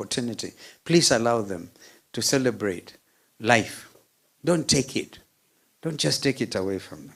opportunity, please allow them to celebrate life. Don't take it. Don't just take it away from them.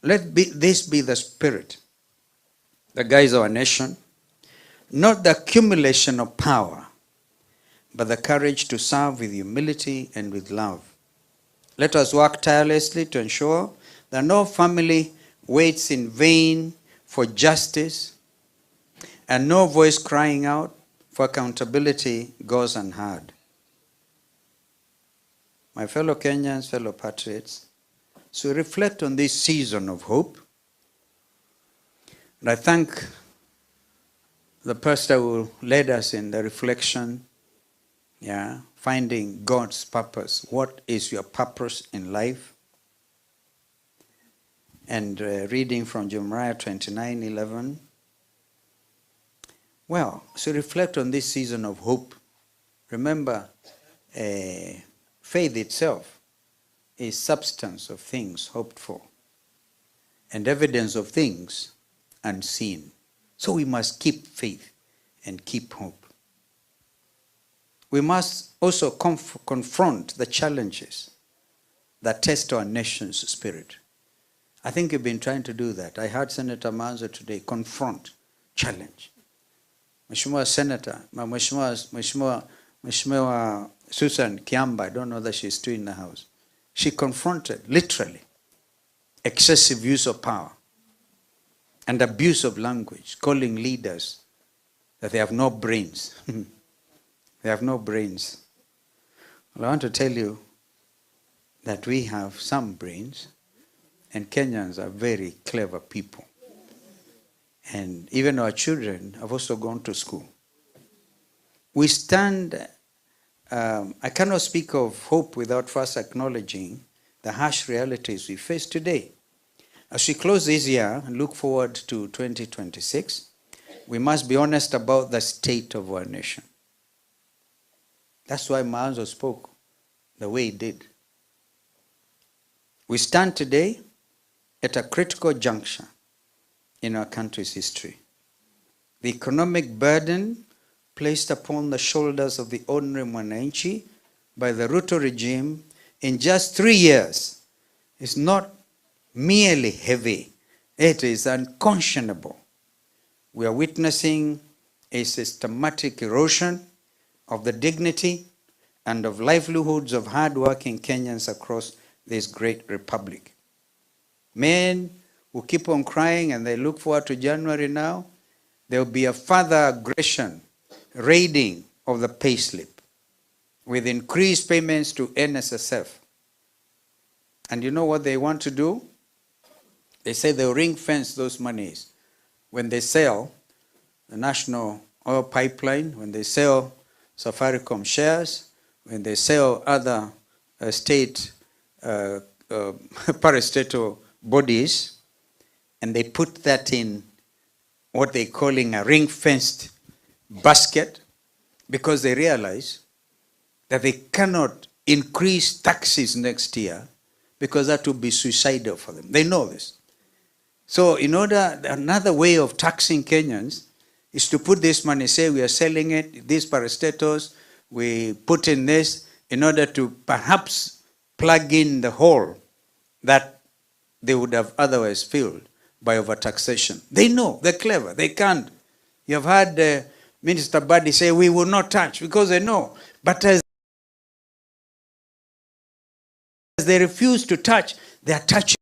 Let this be the spirit that guides our nation, not the accumulation of power, but the courage to serve with humility and with love. Let us work tirelessly to ensure that no family waits in vain for justice, and no voice crying out for accountability goes unheard. My fellow Kenyans, fellow patriots, so reflect on this season of hope. And I thank the pastor who led us in the reflection, finding God's purpose. What is your purpose in life? And reading from Jeremiah 29:11. Well, so reflect on this season of hope. Remember, faith itself is substance of things hoped for and evidence of things unseen. So we must keep faith and keep hope. We must also confront the challenges that test our nation's spirit. I think you've been trying to do that. I heard Senator Manzo today, confront, challenge. Mheshimiwa Senator, Mheshimiwa Susan Kiamba, I don't know that she's still in the house. She confronted, literally, excessive use of power and abuse of language, calling leaders that they have no brains. They have no brains. Well, I want to tell you that we have some brains, and Kenyans are very clever people. And even our children have also gone to school. We stand, I cannot speak of hope without first acknowledging the harsh realities we face today. As we close this year and look forward to 2026, we must be honest about the state of our nation. That's why Manzo spoke the way he did. We stand today at a critical juncture in our country's history. The economic burden placed upon the shoulders of the ordinary mwananchi by the Ruto regime in just 3 years is not merely heavy, it is unconscionable. We are witnessing a systematic erosion of the dignity and of livelihoods of hard-working Kenyans across this great republic. Men who keep on crying and they look forward to January now, there will be a further aggression, raiding of the payslip with increased payments to NSSF. And you know what they want to do? They say they'll ring fence those monies. When they sell the national oil pipeline, when they sell Safaricom shares, when they sell other state parastatal bodies, and they put that in what they're calling a ring-fenced basket, because they realize that they cannot increase taxes next year because that would be suicidal for them. They know this. So another way of taxing Kenyans is to put this money, say we are selling it, these parastatals, we put in this in order to perhaps plug in the hole that they would have otherwise filled by overtaxation. They know, they're clever, they can't. You have heard Minister Badi say, we will not touch, because they know. But as they refuse to touch, they are touching.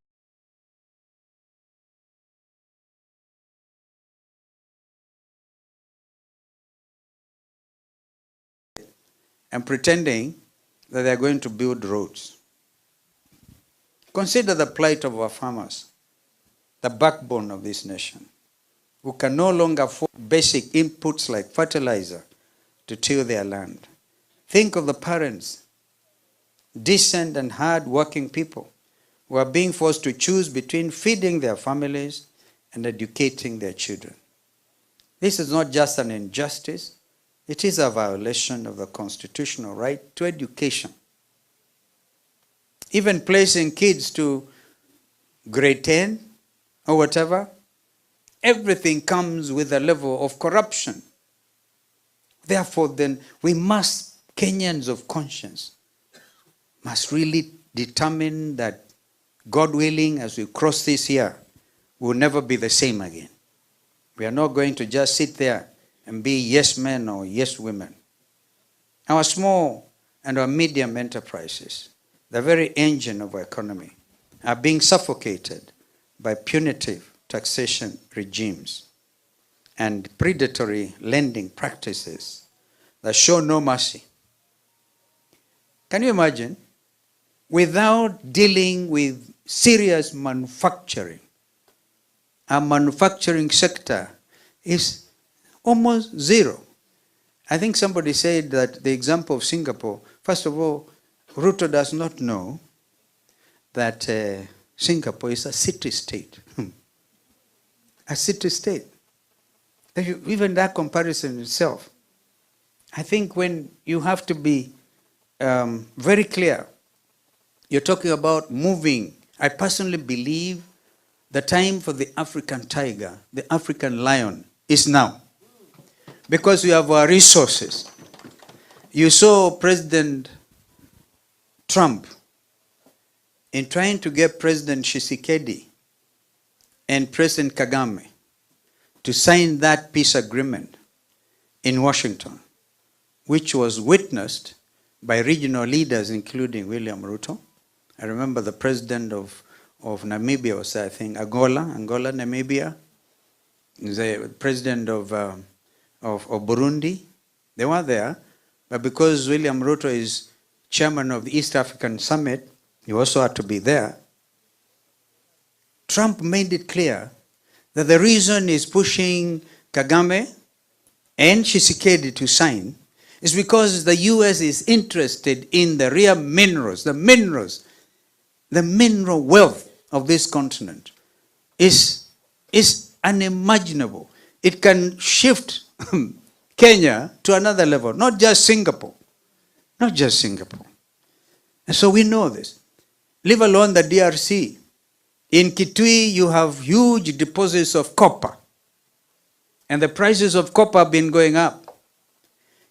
And pretending that they are going to build roads. Consider the plight of our farmers, the backbone of this nation, who can no longer afford basic inputs like fertilizer to till their land. Think of the parents, decent and hard-working people, who are being forced to choose between feeding their families and educating their children. This is not just an injustice, it is a violation of the constitutional right to education. Even placing kids to grade 10 or whatever, everything comes with a level of corruption. Therefore, then, we must, Kenyans of conscience, must really determine that, God willing, as we cross this year, we'll never be the same again. We are not going to just sit there and be yes men or yes women. Our small and our medium enterprises, the very engine of our economy, are being suffocated by punitive taxation regimes and predatory lending practices that show no mercy. Can you imagine? Without dealing with serious manufacturing, our manufacturing sector is almost zero. I think somebody said that the example of Singapore, first of all, Ruto does not know that Singapore is a city-state. A city-state. Even that comparison itself. I think when you have to be very clear, you're talking about moving. I personally believe the time for the African tiger, the African lion, is now. Because we have our resources. You saw President Trump in trying to get President Tshisekedi and President Kagame to sign that peace agreement in Washington, which was witnessed by regional leaders, including William Ruto. I remember the president of Namibia was, I think, Angola, Namibia, the president of Burundi. They were there, but because William Ruto is chairman of the East African Summit, he also had to be there. Trump made it clear that the reason he's pushing Kagame and Tshisekedi to sign is because the US is interested in the rare minerals, the mineral wealth of this continent is unimaginable. It can shift Kenya to another level, not just Singapore. Not just Singapore. And so we know this. Leave alone the DRC. In Kitui, you have huge deposits of copper. And the prices of copper have been going up.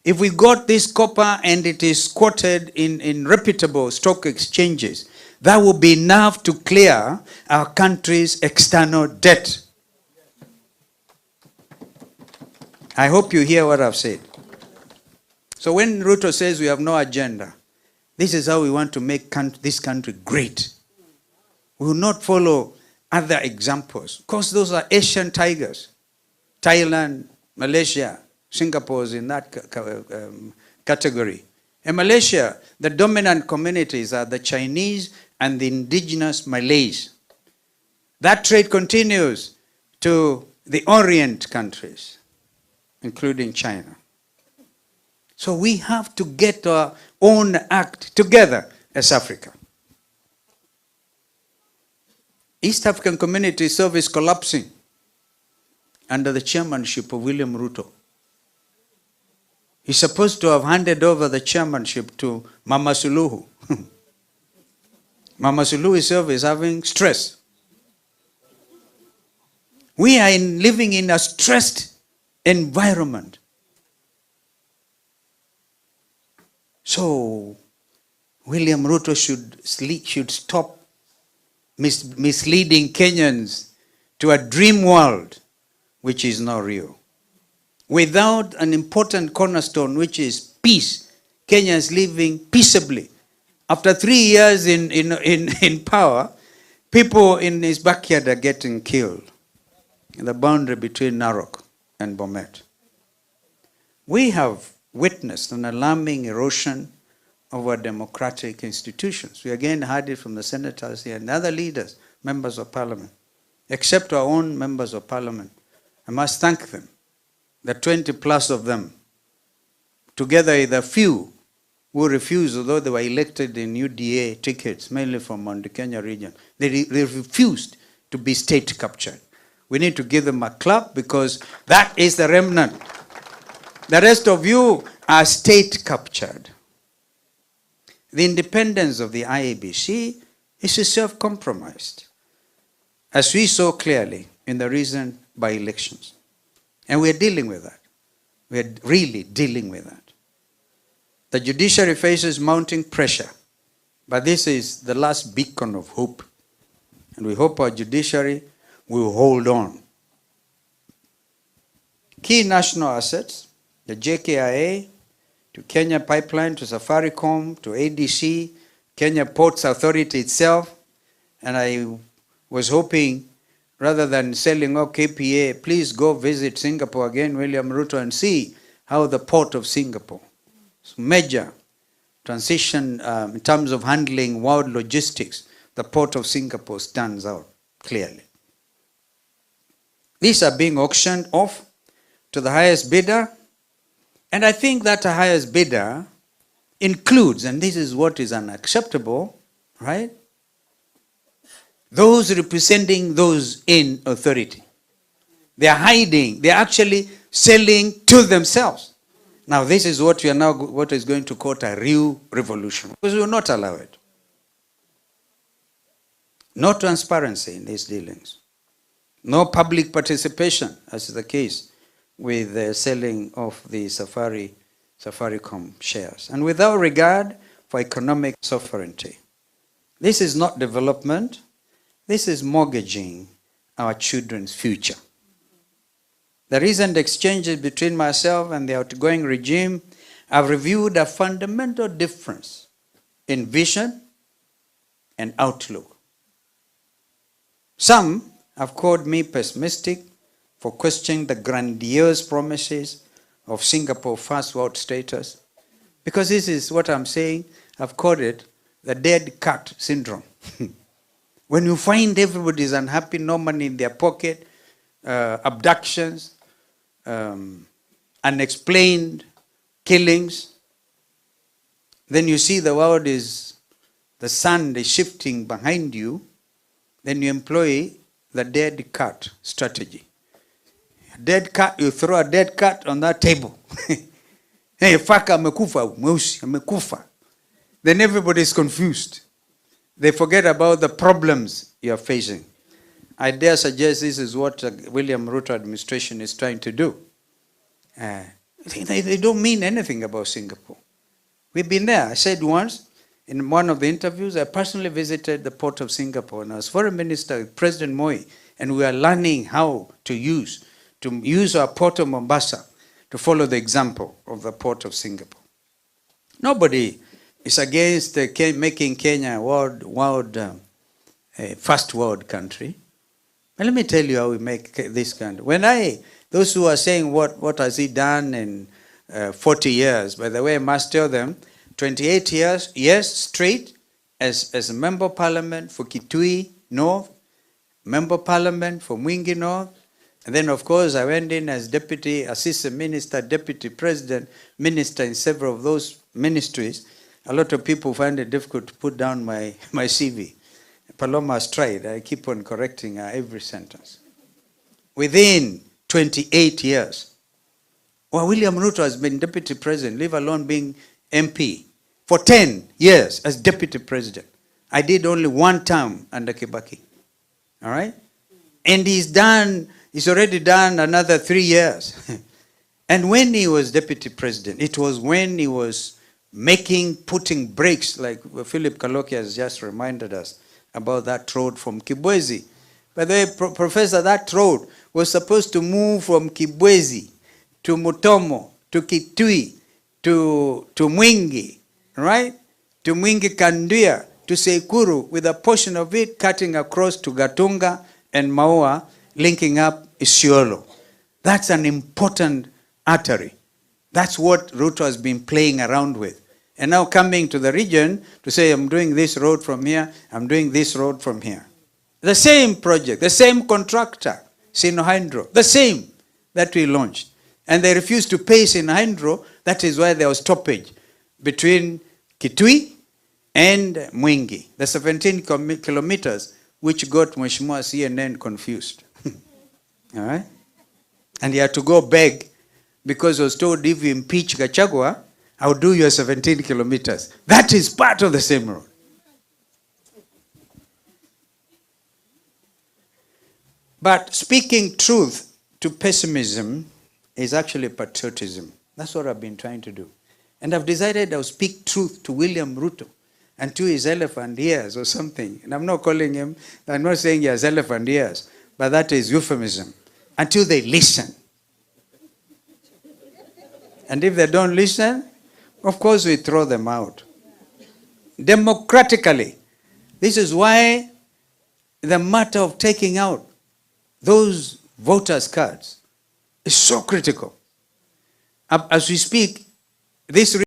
If we got this copper and it is quoted in reputable stock exchanges, that will be enough to clear our country's external debt. I hope you hear what I've said. So when Ruto says we have no agenda, this is how we want to make this country great. We will not follow other examples, because those are Asian tigers. Thailand, Malaysia, Singapore is in that category. In Malaysia, the dominant communities are the Chinese and the indigenous Malays. That trade continues to the Orient countries, including China. So we have to get our own act together as Africa. East African Community Service collapsing under the chairmanship of William Ruto. He's supposed to have handed over the chairmanship to Mama Suluhu. Mama Suluhu itself is having stress. We are living in a stressed environment. So, William Ruto should stop misleading Kenyans to a dream world which is not real. Without an important cornerstone, which is peace, Kenya is living peaceably. After 3 years in power, people in his backyard are getting killed in the boundary between Narok and Bomet. We have witnessed an alarming erosion of our democratic institutions. We again heard it from the senators here and other leaders, members of parliament, except our own members of parliament. I must thank them, the 20 plus of them, together with a few who refused, although they were elected in UDA tickets, mainly from Mount Kenya region. They refused to be state captured. We need to give them a clap, because that is the remnant. The rest of you are state captured. The independence of the IEBC is self-compromised, as we saw clearly in the recent by-elections. And we're dealing with that. We are really dealing with that. The judiciary faces mounting pressure, but this is the last beacon of hope. And we hope our judiciary will hold on. Key national assets, the JKIA, to Kenya Pipeline, to Safaricom, to ADC, Kenya Ports Authority itself. And I was hoping, rather than selling off KPA, please go visit Singapore again, William Ruto, and see how the port of Singapore, major transition in terms of handling world logistics, the port of Singapore stands out clearly. These are being auctioned off to the highest bidder, and I think that the highest bidder includes, and this is what is unacceptable, right? Those representing those in authority. They are hiding, they are actually selling to themselves. Now this is what we are now, what is going to quote a real revolution, because we will not allow it. No transparency in these dealings. No public participation, as is the case with the selling of the Safaricom shares. And without regard for economic sovereignty. This is not development. This is mortgaging our children's future. The recent exchanges between myself and the outgoing regime have revealed a fundamental difference in vision and outlook. Some have called me pessimistic for questioning the grandiose promises of Singapore first world status, because this is what I'm saying, I've called it the dead cat syndrome. When you find everybody's unhappy, no money in their pocket, abductions, unexplained killings, then you see the world is, the sun is shifting behind you, then you employ the dead cat strategy. Dead cat, you throw a dead cat on that table. Hey, faka amekufa, mweusi amekufa. Then everybody is confused. They forget about the problems you are facing. I dare suggest this is what William Ruto administration is trying to do. They don't mean anything about Singapore. We've been there. I said once in one of the interviews, I personally visited the port of Singapore, and I was foreign minister with President Moi, and we are learning how to use our port of Mombasa to follow the example of the port of Singapore. Nobody is against making Kenya a first world country. But let me tell you how we make this country. Those who are saying what has he done in 40 years, by the way, I must tell them, 28 years, yes, straight, as a member of parliament for Kitui North, member of parliament for Mwingi North, and then of course I went in as deputy, assistant minister, deputy president, minister in several of those ministries. A lot of people find it difficult to put down my CV. Paloma has tried. I keep on correcting her every sentence. Within 28 years, well, William Ruto has been deputy president, leave alone being MP, for 10 years as deputy president. I did only one term under Kibaki. All right? And he's already done another 3 years. And when he was deputy president, it was when he was putting brakes, like Philip Kaloki has just reminded us about that road from Kibwezi. By the way, Professor, that road was supposed to move from Kibwezi to Mutomo, to Kitui, to Mwingi, right? To Mwingi Kanduya, to Sekuru, with a portion of it cutting across to Gatunga and Maua, linking up Isiolo. That's an important artery. That's what Ruto has been playing around with. And now coming to the region to say, I'm doing this road from here, I'm doing this road from here. The same project, the same contractor, Sinohydro, the same that we launched. And they refused to pay Sinohydro. That is why there was stoppage between Kitui and Mwingi, the 17 kilometers, which got Mheshimiwa CNN confused. All right? And he had to go beg, because he was told, if you impeach Gachagua, I'll do your 17 kilometers. That is part of the same road. But speaking truth to pessimism is actually patriotism. That's what I've been trying to do. And I've decided I'll speak truth to William Ruto and to his elephant ears or something. And I'm not calling him, I'm not saying he has elephant ears, but that is euphemism. Until they listen. And if they don't listen, of course we throw them out. Democratically. This is why the matter of taking out those voters' cards is so critical. As we speak, this